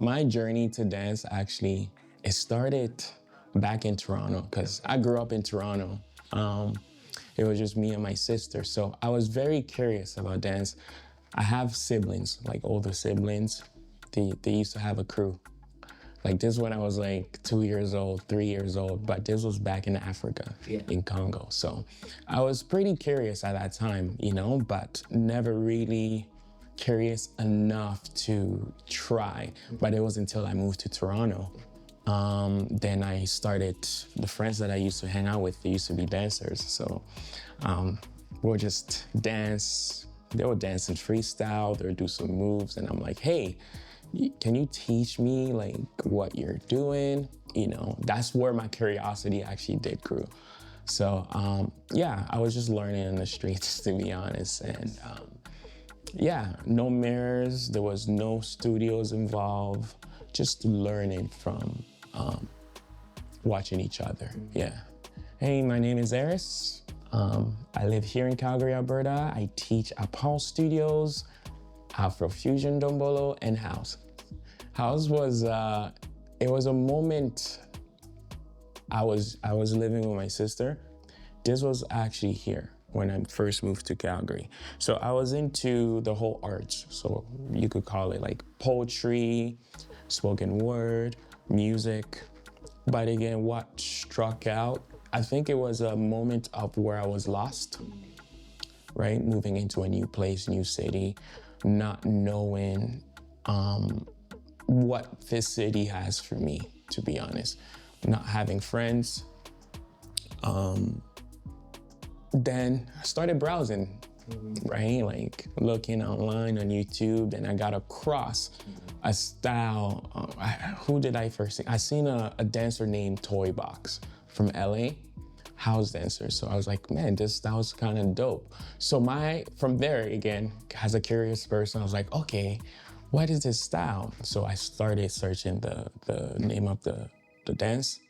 my journey to dance actually, it started back in Toronto because I grew up in Toronto. It was just me and my sister. So I was very curious about dance. I have siblings, like older siblings. They used to have a crew. Like this when I was like 2 years old, 3 years old, but this was back in Africa, in Congo. So I was pretty curious at that time, you know, but never really curious enough to try. But it was until I moved to Toronto. Then I started, the friends that I used to hang out with, they used to be dancers. So we'll just dance. They would dance in freestyle, they would do some moves. And I'm like, hey, can you teach me like what you're doing? You know, that's where my curiosity actually did grew. So yeah, I was just learning in the streets, to be honest. And yeah, no mirrors, there was no studios involved, just learning from watching each other, yeah. Hey, my name is Aris. I live here in Calgary, Alberta. I teach at Paul Studios, Afrofusion, Ndombolo, and House. House was, it was a moment I was living with my sister. This was actually here when I first moved to Calgary. So I was into the whole arts. So you could call it like poetry, spoken word, music. But again, what struck out, I think it was a moment of where I was lost, right? Moving into a new place, new city, not knowing what this city has for me, to be honest. Not having friends. Then I started browsing, right? Like looking online on YouTube, and I got across a style. Who did I first see? I seen a dancer named Toy Box from LA, house dancer. So I was like, man, this style's kind of dope. So from there, again, as a curious person, I was like, okay, what is this style? So I started searching the name of the dance.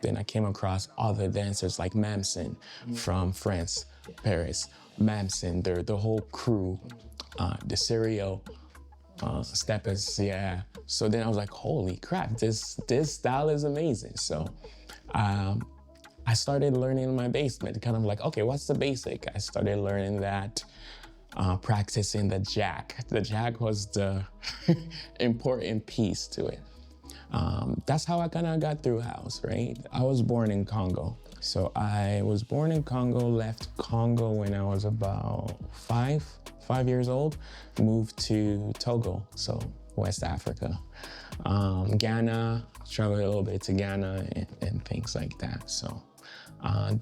Then I came across other dancers like Mamson from France, Paris. Mamson, the whole crew, the serial steppers, yeah. So then I was like, holy crap, this style is amazing. So I started learning in my basement, kind of like, okay, what's the basic? I started learning that, practicing the jack. The jack was the important piece to it. That's how I kind of got through house, right? I was born in Congo. So I was born in Congo, left Congo when I was about five years old, moved to Togo, so West Africa. Ghana, traveled a little bit to Ghana and things like that. So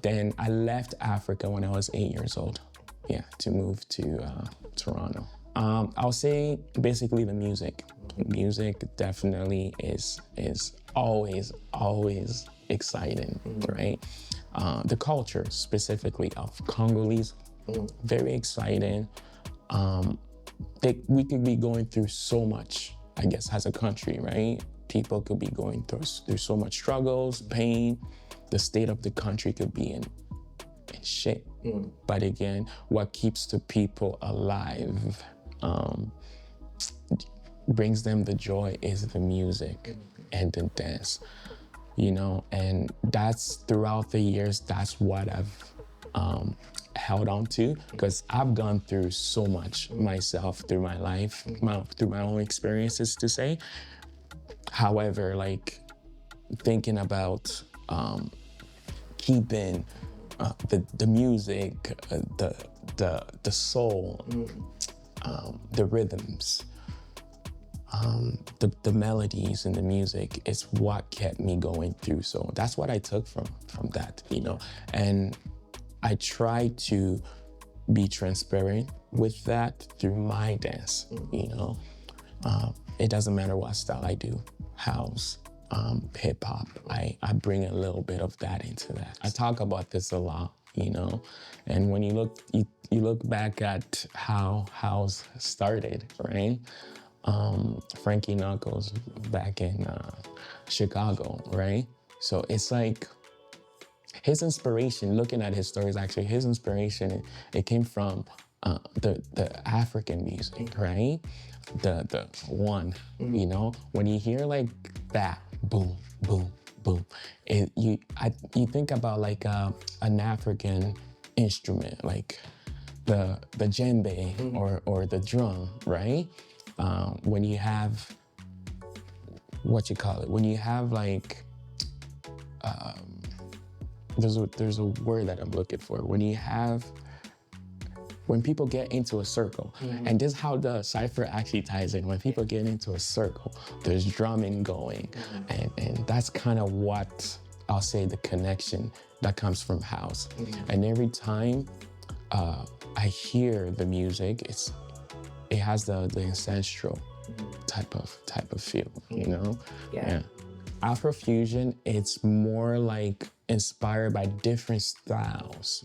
then I left Africa when I was 8 years old, yeah, to move to Toronto. I'll say basically the music. Music definitely is always exciting, right? The culture specifically of Congolese, very exciting. We could be going through so much, I guess, as a country, right? People could be going through so much struggles, pain. The state of the country could be in shit. But again, what keeps the people alive, brings them the joy is the music and the dance, you know, and that's throughout the years, that's what I've held on to, because I've gone through so much myself through my life, through my own experiences to say. However, like thinking about keeping the music, the soul, the rhythms, the melodies and the music is what kept me going through. So that's what I took from that, you know. And I try to be transparent with that through my dance, you know. It doesn't matter what style I do, house, hip hop, I bring a little bit of that into that. I talk about this a lot, you know, and when you look back at how house started, right? Frankie Knuckles back in Chicago, right? So it's like his inspiration, looking at his stories, actually, his inspiration, it came from the African music, right? The one, you know, when you hear like that, boom, boom, boom, you think about like an African instrument, like the djembe or the drum, right? When you have what you call it, when you have like there's a word that I'm looking for. When people get into a circle, and this is how the cipher actually ties in. When people get into a circle, there's drumming going, and that's kind of what I'll say the connection that comes from house. And every time I hear the music, it has the ancestral type of feel, you know? Yeah. Afrofusion, it's more like inspired by different styles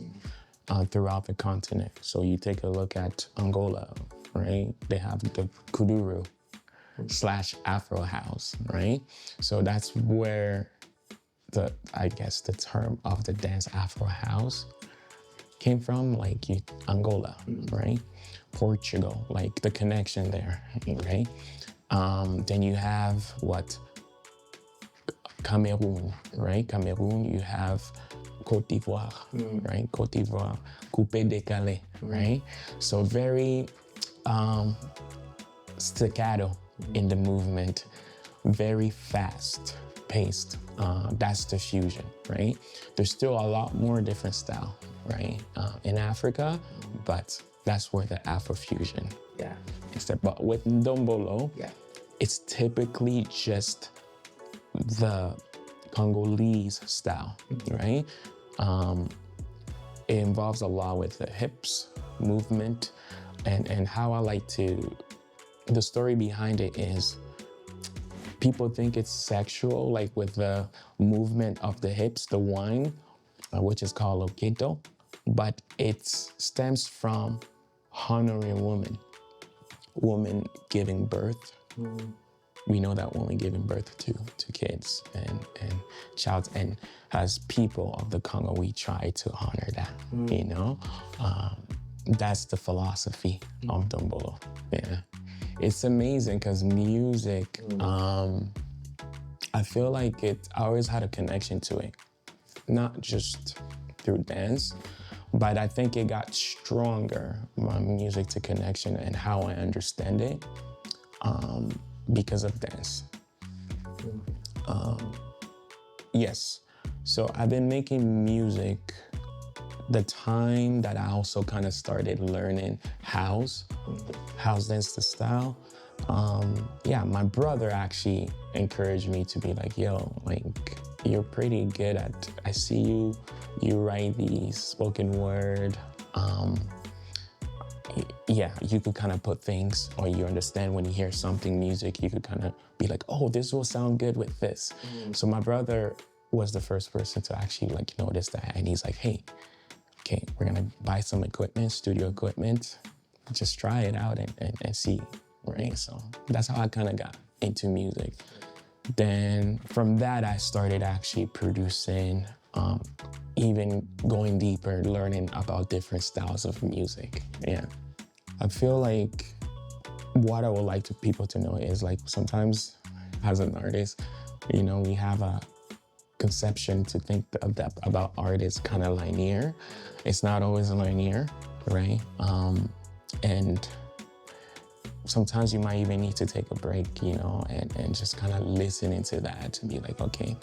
throughout the continent. So you take a look at Angola, right? They have the kuduro / Afro house, right? So that's where I guess the term of the dance Afro house came from, like Angola, right? Portugal, like the connection there, right? Then you have what? Cameroon, right? Cameroon, you have Côte d'Ivoire, right? Côte d'Ivoire, coupé décalé, right? So very staccato in the movement, very fast paced. That's the fusion, right? There's still a lot more different style, right? In Africa, but that's where the Afrofusion is there. But with Ndombolo, it's typically just the Congolese style, right? It involves a lot with the hips movement, and how I like to, the story behind it is people think it's sexual, like with the movement of the hips, the wine, which is called loketo, but it stems from honoring women giving birth. We know that women giving birth to kids and child, and as people of the Congo, we try to honor that, you know? That's the philosophy of Ndombolo, yeah. It's amazing because music, I feel like I always had a connection to it, not just through dance, but I think it got stronger, my music to connection and how I understand it, because of dance. Yes, so I've been making music the time that I also kind of started learning house dance, the style. Yeah, my brother actually encouraged me to be like, yo, like, you're pretty good at, I see you write these spoken word. Yeah, you could kind of put things, or you understand when you hear something music, you could kind of be like, oh, this will sound good with this. So my brother was the first person to actually like notice that, and he's like, hey, okay, we're gonna buy some equipment, studio equipment, just try it out and see, right? So that's how I kind of got into music. Then from that, I started actually producing, even going deeper, learning about different styles of music, yeah. I feel like what I would like people to know is like sometimes as an artist, you know, we have a conception to think of that about art is kind of linear. It's not always linear, right? And sometimes you might even need to take a break, you know, and just kind of listen into that to be like, okay,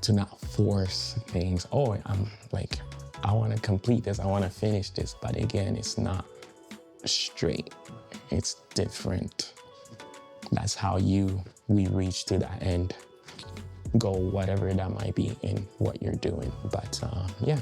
to not force things. Oh, I'm like, I want to complete this, I want to finish this. But again, it's not straight, it's different. That's how we reach to that end goal, whatever that might be in what you're doing. But yeah.